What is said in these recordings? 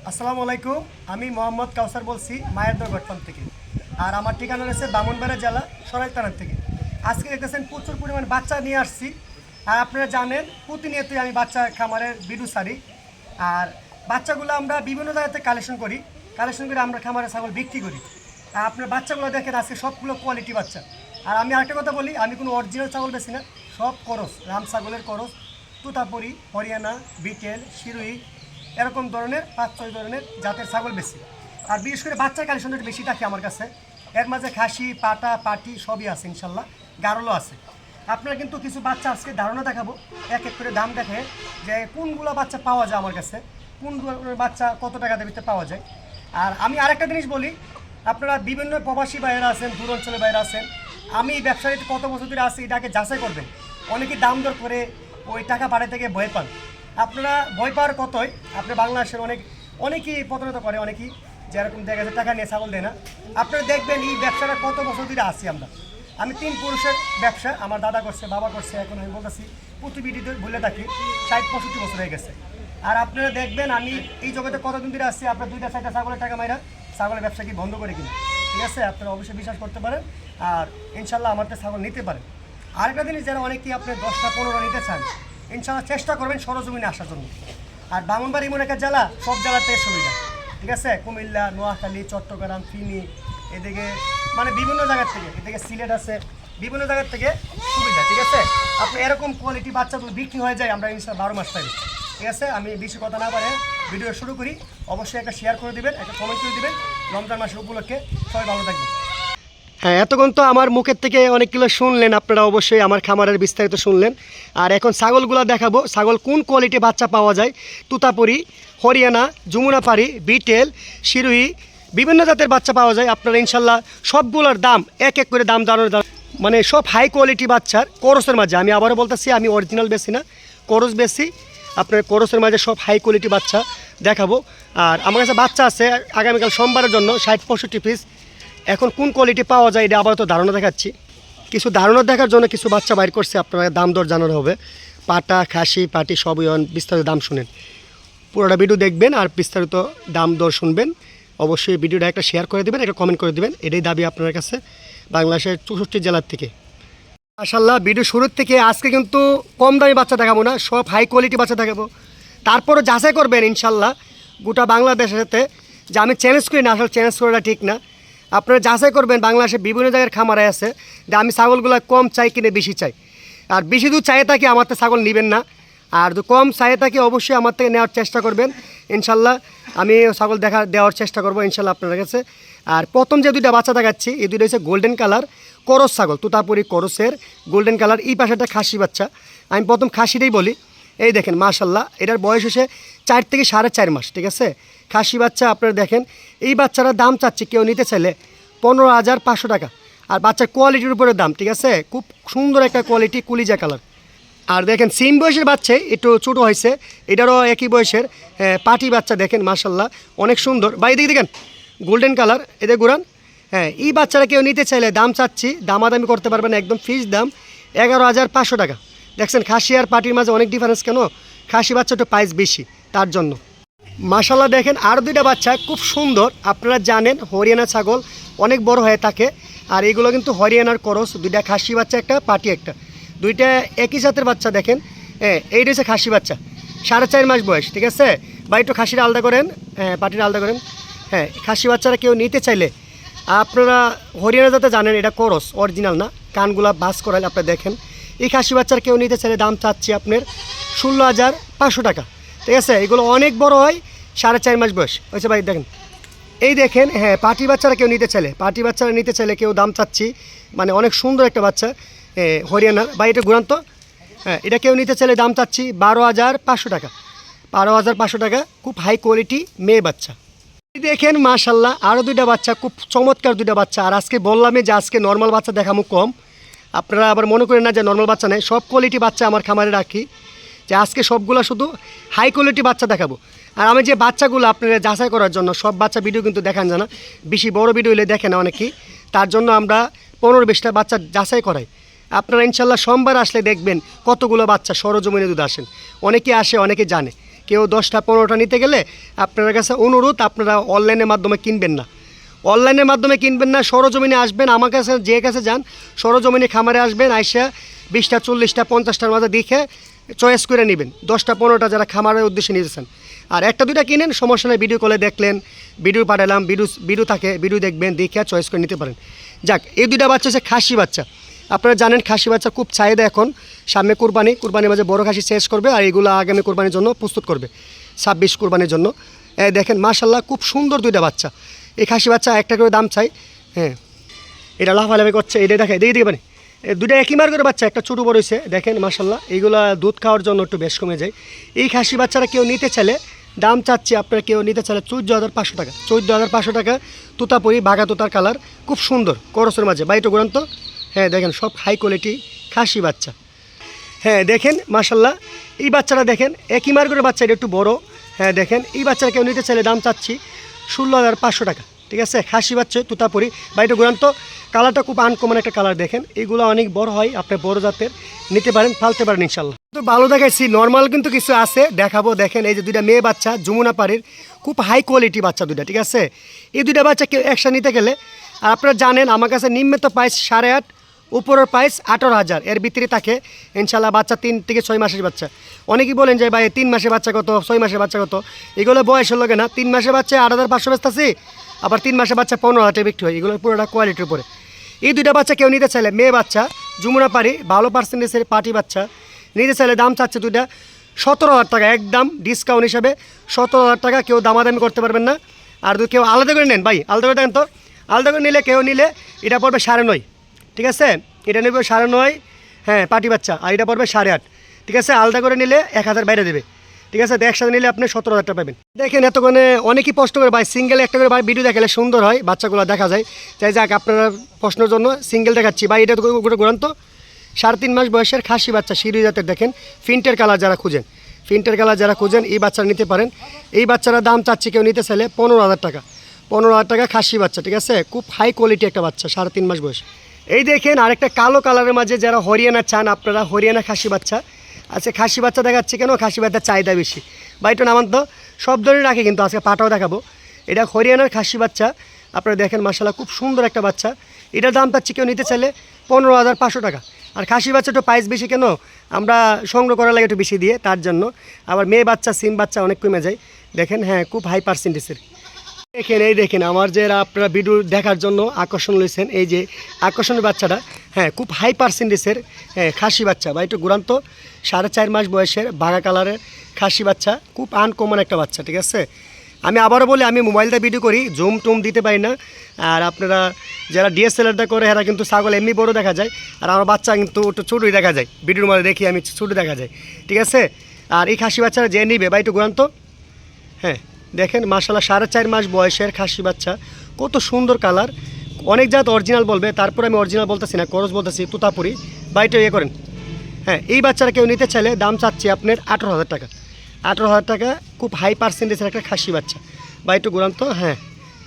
আসসালামু আলাইকুম। আমি মোহাম্মদ কাউসার বলছি মায়েরদর গঠফার্ম থেকে। আর আমার ঠিকানা রয়েছে বামনবাড়া জেলা সরাইল থানা থেকে। আজকে দেখতেছেন প্রচুর পরিমাণ বাচ্চা নিয়ে আসছি। আর আপনারা জানেন প্রতিনিয়তই আমি বাচ্চা খামারের ভিডিও ছাড়ি। আর বাচ্চাগুলো আমরা বিভিন্ন জায়গা থেকে কালেকশন করে আমরা খামারে ছাগল বিক্রি করি। আর আপনার বাচ্চাগুলো দেখেন আজকে সবগুলো কোয়ালিটি বাচ্চা। আর আমি আরেকটা কথা বলি, আমি কোনো অরিজিনাল ছাগল বেশি না, সব করস, রাম ছাগলের করস, তুতাপুরি, হরিয়ানা, বিটেল, শিরোহী, এরকম ধরনের 5-6 ধরনের জাতের ছাগল বেশি। আর বিশেষ করে বাচ্চার কালেকশনটা বেশি থাকে আমার কাছে। এর মাঝে খাসি, পাটা, পাটি সবই আছে, ইনশাল্লাহ গারলও আছে। আপনারা কিন্তু কিছু বাচ্চা আজকে ধারণা দেখাবো, এক এক করে দাম দেখে যে কোনগুলো বাচ্চা পাওয়া যায় আমার কাছে, কোন বাচ্চা কত টাকা দেবিতে পাওয়া যায়। আর আমি আরেকটা জিনিস বলি, আপনারা বিভিন্ন প্রবাসী বাইরে আছেন, দূর অঞ্চলের বাইরে আছেন, আমি ব্যবসায়ীতে কত বছর ধরে আছি এটাকে যাচাই করবেন। অনেকে দাম দর করে ওই টাকা পাড়ে থেকে ভয় পান। আপনারা ভয় পাওয়ার কতই, আপনি বাংলাদেশের অনেকেই প্রতারিত করে, অনেকেই যেরকম দেখা যায় টাকা নিয়ে ছাগল দেয় না। আপনারা দেখবেন এই ব্যবসাটা কত বছর ধরে আসি আমরা। আমি 3 পুরুষের ব্যবসা, আমার দাদা করছে, বাবা করছে, এখন আমি বলতেছি প্রতি ভিডিওতে বলে থাকি 60-65 বছর হয়ে গেছে। আর আপনারা দেখবেন আমি এই জগতে কতদিন ধরে আসছি, আপনার 2টা-4টা ছাগলের টাকা মাইরা ছাগলের ব্যবসা কি বন্ধ করে কিনা, ঠিক আছে? আপনারা অবশ্যই বিশ্বাস করতে পারেন আর ইনশাল্লাহ আমার ছাগল নিতে পারেন। আরেকটা জিনিস, যারা অনেকেই আপনি 10টা-15টা নিতে চান, ইনশাল্লাহ চেষ্টা করবেন সরজমিনে আসার জন্য। আর বামনবাড়ি এমন একটা জেলা, সব জেলার থেকে সুবিধা, ঠিক আছে? কুমিল্লা, নোয়াখালী, চট্টগ্রাম, ফেনী, এদিকে মানে বিভিন্ন জায়গার থেকে, এদিকে সিলেট আছে, বিভিন্ন জায়গার থেকে সুবিধা, ঠিক আছে? আপনি এরকম কোয়ালিটি বাচ্চাগুলো বিক্রি হয়ে যায় আমরা ইনশাল্লাহ 12 মাস পাই, ঠিক আছে? আমি বেশি কথা না পারে ভিডিও শুরু করি। অবশ্যই একটা শেয়ার করে দেবেন, একটা কমেন্ট করে দেবেন। রমজান মাসের উপলক্ষে সবাই ভালো থাকবেন। হ্যাঁ, এতক্ষণ তো আমার মুখের থেকে অনেকগুলো শুনলেন, আপনারা অবশ্যই আমার খামারের বিস্তারিত শুনলেন। আর এখন ছাগলগুলো দেখাবো, ছাগল কোন কোয়ালিটি বাচ্চা পাওয়া যায়। তুতাপুরি, হরিয়ানা, যমুনাপাড়ি, বিটেল, শিরোহী, বিভিন্ন জাতের বাচ্চা পাওয়া যায়। আপনারা ইনশাল্লাহ সবগুলোর দাম এক এক করে দাম জানার দাম, মানে সব হাই কোয়ালিটি বাচ্চার করসের মাঝে। আমি আবারও বলতেছি, আমি অরিজিনাল বেশি না, করস বেশি। আপনার করসের মাঝে সব হাই কোয়ালিটি বাচ্চা দেখাবো। আর আমার কাছে বাচ্চা আছে আগামীকাল সোমবারের জন্য 60-65 পিস। এখন কোন কোয়ালিটি পাওয়া যায় এটা আবার তো ধারণা দেখাচ্ছি। কিছু ধারণা দেখার জন্য কিছু বাচ্চা বাইর করছে, আপনারা দাম দর জানানো হবে। পাটা, খাসি, পাটি সবই বিস্তারিত দাম শুনেন। পুরোটা ভিডিও দেখবেন আর বিস্তারিত দাম দর শুনবেন। অবশ্যই ভিডিওটা একটা শেয়ার করে দেবেন, একটা কমেন্ট করে দেবেন, এটাই দাবি আপনার কাছে বাংলাদেশের 64 জেলার থেকে। মাশাআল্লাহ, ভিডিও শুরুর থেকে আজকে কিন্তু কম দামি বাচ্চা দেখাবো না, সব হাই কোয়ালিটি বাচ্চা দেখাবো। তারপরও যাচাই করবেন ইনশাল্লাহ গোটা বাংলাদেশের সাথে, যে আমি চ্যালেঞ্জ করি না, আসলে চ্যালেঞ্জ করাটা ঠিক না। আপনারা যাচাই করবেন, বাংলাদেশে বিভিন্ন জায়গার খামারে আছে যে আমি ছাগলগুলো কম চাই কিনে বেশি চাই। আর বেশি দূর চাই থাকি আমার তো ছাগল নেবেন না, আর কম চাই থাকি অবশ্যই আমার থেকে নেওয়ার চেষ্টা করবেন। ইনশাল্লাহ আমি ছাগল দেওয়ার চেষ্টা করবো ইনশাল্লাহ আপনার কাছে। আর প্রথম যে 2টা বাচ্চা দেখাচ্ছি, এই 2টা হচ্ছে গোল্ডেন কালার করস ছাগল, তুতাপুরি করসের গোল্ডেন কালার। এই পাশে একটা খাসি বাচ্চা, আমি প্রথম খাসিটাই বলি। এই দেখেন মাশাল্লাহ, এটার বয়স হচ্ছে 4 থেকে 4.5 মাস, ঠিক আছে? খাসি বাচ্চা আপনারা দেখেন। এই বাচ্চাটার দাম চাচ্ছে কেউ নিতে চাইলে 15,500 টাকা। আর বাচ্চার কোয়ালিটির উপরে দাম, ঠিক আছে? খুব সুন্দর একটা কোয়ালিটি, কুলিজা কালার। আর দেখেন সেম বয়সের বাচ্চা, একটু ছোটো হয়েছে, এটারও একই বয়সের পাটি বাচ্চা। দেখেন মাশাল্লাহ অনেক সুন্দর। বা এদিকে দেখেন গোল্ডেন কালার, এদের গুড়ান। হ্যাঁ, এই বাচ্চারা কেউ নিতে চাইলে দাম চাচ্ছি, দামাদামি করতে পারবেন, একদম ফিক্স দাম 11,500 টাকা। দেখছেন খাসি আর পাটির মাঝে অনেক ডিফারেন্স কেন? খাসি বাচ্চা একটু প্রাইস বেশি তার জন্য। মাশাল্লাহ দেখেন আরও 2টা বাচ্চা খুব সুন্দর। আপনারা জানেন হরিয়ানা ছাগল অনেক বড় হয়ে থাকে, আর এগুলো কিন্তু হরিয়ানার করস। 2টা খাসি বাচ্চা, একটা পাটি একটা, 2টা একই জাতের বাচ্চা। দেখেন এইটা হচ্ছে খাসি বাচ্চা, 4.5 মাস বয়স, ঠিক আছে? বা একটু খাসিটা আলাদা করেন, পাটিটা আলাদা করেন। হ্যাঁ, খাসি বাচ্চারা কেউ নিতে চাইলে আপনারা হরিয়ানা জাতে জানেন এটা করস, অরিজিনাল না, কানগুলা বাস করালে আপনারা দেখেন। এই খাসি বাচ্চার কেউ নিতে চাইলে দাম চাচ্ছি আপনার 16,500 টাকা, ঠিক আছে? এগুলো অনেক বড় হয়, 4.5 মাস বয়স হয়েছে ভাই। দেখেন এই দেখেন, হ্যাঁ পাটি বাচ্চারা কেউ নিতে চাইলে, পাটি বাচ্চারা নিতে চাইলে কেউ দাম চাচ্ছি, মানে অনেক সুন্দর একটা বাচ্চা হরিয়ানার। বা এটা ঘুরান্ত, হ্যাঁ এটা কেউ নিতে চাইলে দাম চাচ্ছি 12,500 টাকা, 12,500 টাকা। খুব হাই কোয়ালিটি মেয়ে বাচ্চা। দেখেন মাশাল্লাহ আরও 2টা বাচ্চা, খুব চমৎকার 2টা বাচ্চা। আর আজকে বললামই যে আজকে নর্মাল বাচ্চা দেখামো কম, আপনারা আবার মনে করেন না যে নর্মাল বাচ্চা নেই, সব কোয়ালিটি বাচ্চা আমার খামারে রাখি, যে আজকে সবগুলো শুধু হাই কোয়ালিটি বাচ্চা দেখাবো। আর আমি যে বাচ্চাগুলো আপনারা যাচাই করার জন্য, সব বাচ্চা ভিডিও কিন্তু দেখান যায় না, বেশি বড় ভিডিও হলে দেখে না অনেকেই, তার জন্য আমরা 15-20টা বাচ্চা যাচাই করাই। আপনারা ইনশাল্লাহ সোমবার আসলে দেখবেন কতগুলো বাচ্চা সরজমিনে দুধ আসেন। অনেকে আসে, অনেকে জানে, কেউ 10টা 15টা নিতে গেলে আপনার কাছে অনুরোধ, আপনারা অনলাইনের মাধ্যমে কিনবেন না, অনলাইনের মাধ্যমে কিনবেন না, সরজমিনে আসবেন আমার কাছে, যে কাছে যান সরজমিনে খামারে আসবেন, আইসা 20টা 40টা 50টার মাঝে দেখে চয়েস করে নেবেন। 10টা 15টা যারা খামারের উদ্দেশ্যে নিয়েছেন, আর একটা দুইটা কিনেন সমস্যা নেই, ভিডিও কলে দেখলেন, ভিডিও পাঠালাম, ভিডিও থাকে, ভিডিও দেখবেন, দেখে চয়েস করে নিতে পারেন। যাক, এই দুইটা বাচ্চা হচ্ছে খাসি বাচ্চা। আপনারা জানেন খাসি বাচ্চা খুব চাহিদা এখন, সামনে কুরবানির মাঝে বড় খাসি শেষ করবে, আর এগুলো আগামী কুরবানির জন্য প্রস্তুত করবে, 26 কুরবানির জন্য। দেখেন মাশাল্লাহ খুব সুন্দর দুইটা বাচ্চা। এই খাসি বাচ্চা একটা করে দাম চাই। হ্যাঁ, এটা লাফালাফি করছে, এটা দেখে দিকে মানে দুটো একই মার করে বাচ্চা, একটা ছোটো বড় হয়েছে। দেখেন মাশাল্লাহ, এইগুলা দুধ খাওয়ার জন্য একটু বেশ কমে যায়। এই খাসি বাচ্চারা কেউ নিতে চাইলে দাম চাচ্ছি আপনার, কেউ নিতে চাইলে 14,500 টাকা, 14,500 টাকা। তোতাপুরি বাঘা তোতার কালার, খুব সুন্দর করসের মাঝে, বাইটো গ্রন্থ। হ্যাঁ দেখেন সব হাই কোয়ালিটি খাসি বাচ্চা। হ্যাঁ দেখেন মাশাল্লাহ, এই বাচ্চারা দেখেন একই মার করে বাচ্চা, এটা একটু বড়। হ্যাঁ দেখেন এই বাচ্চারা কেউ নিতে চাইলে দাম চাচ্ছি 16,500 টাকা, ঠিক আছে। খাসি বাচ্চা তোতাপুরি বাইটো গ্রন্থ, কালারটা খুব আনকমন একটা কালার। দেখেন এগুলো অনেক বড় হয়, আপনি বড় জাতের নিতে পারেন, ফালতে পারেন ইনশাল্লাহ। তো ভালো দেখাইছি, নর্মাল কিন্তু কিছু আছে দেখাবো। দেখেন এই যে দুইটা মেয়ে বাচ্চা, যমুনা পাড়ির খুব হাই কোয়ালিটি বাচ্চা দুইটা, ঠিক আছে। এই দুইটা বাচ্চা কেউ একসাথে নিতে গেলে, আর আপনারা জানেন আমার কাছে নিম্নত প্রাইস 8.5, উপরের প্রাইস 18,000, এর ভিতরে থাকে ইনশাল্লাহ। বাচ্চা 3 থেকে 6 মাসের বাচ্চা। অনেকেই বলেন যে ভাই 3 মাসের বাচ্চা কত, 6 মাসের বাচ্চা কত, এগুলো বয়সের লোকে না। 3 মাসের বাচ্চা 8,500 বেচতেছি, আবার 3 মাসের বাচ্চা 15,000 বিক্রি হয়। এগুলো পুরোটা কোয়ালিটির উপরে। এই দুইটা বাচ্চা কেউ নিতে চাইলে, মেয়ে বাচ্চা যমুনা পাড়ি, ভালো পার্সেন্টেজের পার্টি বাচ্চা নিতে চাইলে দাম চাচ্ছে দুইটা 17,000 টাকা, একদম ডিসকাউন্ট হিসাবে 17,000 টাকা। কেউ দামাদামি করতে পারবেন না। আর যদি কেউ আলাদা করে নেন, ভাই আলাদা করে দেন তো, আলাদা করে নিলে কেউ নিলে এটা পড়বে 9.5, ঠিক আছে। এটা নেবে 9.5, হ্যাঁ পার্টি বাচ্চা, আর এটা পড়বে 8.5, ঠিক আছে। আলাদা করে নিলে 1,000 বাইরে দেবে, ঠিক আছে। একসাথে নিলে আপনি 17,000 টাকা পাবেন। দেখেন এতক্ষণে অনেকেই প্রশ্ন করে ভাই সিঙ্গেল একটা করে ভাই ভিডিও দেখালে সুন্দর হয়, বাচ্চাগুলো দেখা যায়। তাই যাক, আপনারা প্রশ্নের জন্য সিঙ্গেল দেখাচ্ছি। ভাই এটা তো ঘুরান্ত 3.5 মাস বয়সের খাসি বাচ্চা, সিঁড়ি জাতের। দেখেন ফিন্টের কালার যারা খুঁজেন, ফিন্টের কালার যারা খুঁজেন এই বাচ্চারা নিতে পারেন। এই বাচ্চারা দাম চাচ্ছি কেউ নিতে চাইলে 15,000 টাকা, 15,000 টাকা খাসি বাচ্চা, ঠিক আছে। খুব হাই কোয়ালিটি একটা বাচ্চা, 3.5 মাস বয়স। এই দেখেন আরেকটা কালো কালারের মাঝে যারা হরিয়ানা চান আপনারা, হরিয়ানা খাসি বাচ্চা। আচ্ছা খাসি বাচ্চা দেখাচ্ছি কেন, খাসি বাচ্চার চাহিদা বেশি। বাইটো নামান তো সব ধরনের রাখে, কিন্তু আজকে পাটাও দেখাবো। এটা হরিয়ানার খাসি বাচ্চা, আপনারা দেখেন মাশাআল্লাহ খুব সুন্দর একটা বাচ্চা। এটার দাম চাচ্ছি কেউ নিতে চাইলে 15,500 টাকা। আর খাসি বাচ্চা একটু প্রাইস বেশি কেন, আমরা সংগ্রহ করার লাগে একটু বেশি দিয়ে, তার জন্য। আবার মেয়ে বাচ্চা সিম বাচ্চা অনেক কমে যায়। দেখেন হ্যাঁ খুব হাই পার্সেন্টেজের। দেখেন এই দেখেন আমার যে আপনারা ভিডিও দেখার জন্য আকর্ষণ লইছেন, এই যে আকর্ষণের বাচ্চাটা, হ্যাঁ খুব হাই পার্সেন্টেজের হ্যাঁ খাসি বাচ্চা বা একটু গুরান্ত, 4.5 মাস বয়সের বাঘা কালারের খাসি বাচ্চা, খুব আনকমন একটা বাচ্চা, ঠিক আছে। আমি আবারও বলি, আমি মোবাইলটা ভিডিও করি, জুম টুম দিতে পারি না। আর আপনারা যারা ডিএসএলআরটা করে এরা কিন্তু ছাগল এমনি বড় দেখা যায়, আর আমার বাচ্চা কিন্তু একটু ছোটোই দেখা যায়, ভিডিওর মধ্যে দেখি আমি ছোটো দেখা যায়, ঠিক আছে। আর এই খাসি বাচ্চারা যে নিবে বা একটু গুরান্ত, হ্যাঁ দেখেন মাশাআল্লাহ 4.5 মাস বয়সের খাসি বাচ্চা, কত সুন্দর কালার। অনেক জাত অরিজিনাল বলবে, তারপর আমি অরিজিনাল বলতেছি না, করজ বলতেছি, তোতাপুরি বা এটা ইয়ে করেন। হ্যাঁ এই বাচ্চারা কেউ নিতে চাইলে দাম চাচ্ছি আপনার 18,000 টাকা, 18,000 টাকা। খুব হাই পার্সেন্টেজের একটা খাসি বাচ্চা বা একটু গুরান্ত। হ্যাঁ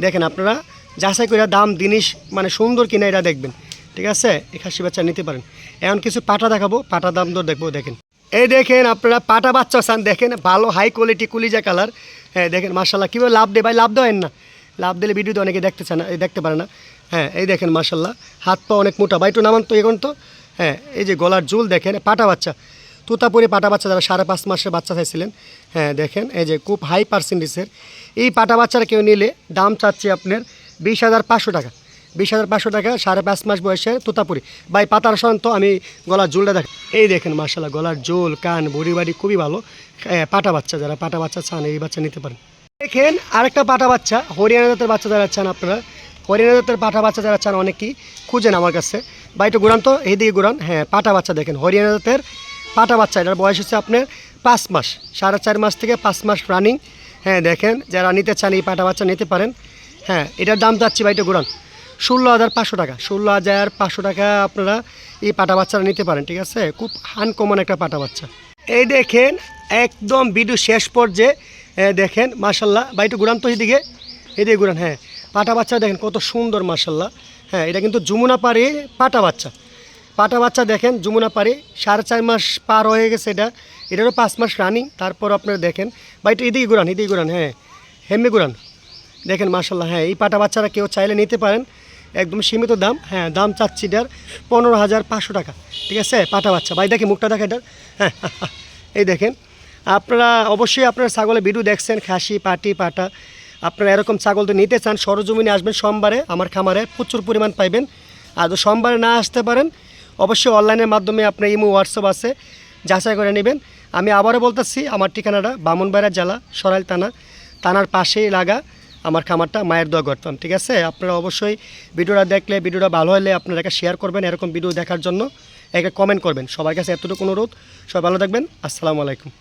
দেখেন আপনারা যাচাই করে দাম জিনিস মানে সুন্দর কিনা এটা দেখবেন, ঠিক আছে। এই খাসি বাচ্চা নিতে পারেন। এখন কিছু পাটা দেখাবো, পাটা দাম দর দেখবো। দেখেন এই দেখেন আপনারা পাটা বাচ্চা চান, দেখেন ভালো হাই কোয়ালিটি কুলিজা কালার। হ্যাঁ দেখেন মাশাআল্লাহ কীভাবে লাভ দেয় ভাই, লাভ দেওয়েন না, লাভ দিলে ভিডিওতে অনেকে দেখতে চায় না, দেখতে পারে না। হ্যাঁ এই দেখেন মাশাআল্লাহ হাত পা অনেক মোটা, বা একটু নামান তো এখন তো। হ্যাঁ এই যে গলার জুল দেখেন, পাটা বাচ্চা তোতাপুরি পাটা বাচ্চা, যারা 5.5 মাসের বাচ্চা চাইছিলেন। হ্যাঁ দেখেন এই যে খুব হাই পার্সেন্টেজের এই পাটা বাচ্চারা কেউ নিলে দাম চাচ্ছি আপনার 20,500 টাকা, 20,500 টাকা। 5.5 মাস বয়সের তোতাপুরি ভাই পাতার সন্ত। আমি গলার জোলটা দেখ, এই দেখেন মাশাআল্লাহ গলার জোল, কান, বড়ি বাড়ি খুবই ভালো। পাটা বাচ্চা, যারা পাটা বাচ্চা চান এই বাচ্চা নিতে পারেন। দেখেন আরেকটা পাটা বাচ্চা, হরিয়ানা জাতের বাচ্চা যারা চান আপনারা, হরিয়ানা জাতের পাটা বাচ্চা যারা চান অনেকেই খুঁজেন আমার কাছে, বা একটু ঘুরান তো এইদিকে ঘুরান। হ্যাঁ পাটা বাচ্চা দেখেন, হরিয়ানা জাতের পাটা বাচ্চা, এটার বয়স হচ্ছে আপনার 5 মাস, 4.5 মাস থেকে 5 মাস রানিং। হ্যাঁ দেখেন যারা নিতে চান এই পাটা বাচ্চা নিতে পারেন। হ্যাঁ এটার দাম যাচ্ছি বা একটু ঘুরান 16,500 টাকা, 16,500 টাকা আপনারা এই পাটা বাচ্চারা নিতে পারেন, ঠিক আছে। খুব আনকমন একটা পাটা বাচ্চা। এই দেখেন একদম ভিডিও শেষ পর্যায়ে দেখেন মাশাআল্লাহ বা একটু ঘুরান তো এইদিকে, এদিকে ঘুরান। হ্যাঁ পাটা বাচ্চা দেখেন কত সুন্দর মাশাআল্লাহ। হ্যাঁ এটা কিন্তু যমুনা পাড়ি পাটা বাচ্চা, পাটা বাচ্চা দেখেন যমুনা পাড়ি 4.5 মাস পার হয়ে গেছে। এটারও 5 মাস রানিং। তারপর আপনারা দেখেন বা এটা এদিকে ঘুরান হ্যাঁ, হেমে ঘুরান, দেখেন মাশাল্লাহ। হ্যাঁ, এই পাটা বাচ্চারা কেউ চাইলে নিতে পারেন, একদম সীমিত দাম। হ্যাঁ, দাম চাচ্ছি এটার 15,500 টাকা, ঠিক আছে। পাটা বাচ্চা ভাই, দেখি মুখটা দেখা এটার। হ্যাঁ এই দেখেন, আপনারা অবশ্যই আপনারা ছাগলের ভিডিও দেখছেন, খাসি পাটি পাটা, আপনারা এরকম ছাগল তো নিতে চান, সরজমিনে আসবেন সোমবারে আমার খামারে, প্রচুর পরিমাণ পাইবেন। আর যদি সোমবারে না আসতে পারেন, অবশ্যই অনলাইনের মাধ্যমে আপনার ইমো হোয়াটসঅ্যাপ আছে, যাচাই করে নেবেন। আমি আবারও বলতেছি, আমার ঠিকানাটা ব্রাহ্মণবাড়িয়া জেলা, সরাইল থানার পাশেই লাগা আমার খামারটা, মায়ের দোয়া গর্তন, ঠিক আছে। আপনারা অবশ্যই ভিডিওটা দেখলে, ভিডিওটা ভালো হলে আপনারা একটা শেয়ার করবেন, এরকম ভিডিও দেখার জন্য একটা কমেন্ট করবেন। সবার কাছে এতটুকু অনুরোধ, সবাই ভালো থাকবেন। আসসালামু আলাইকুম।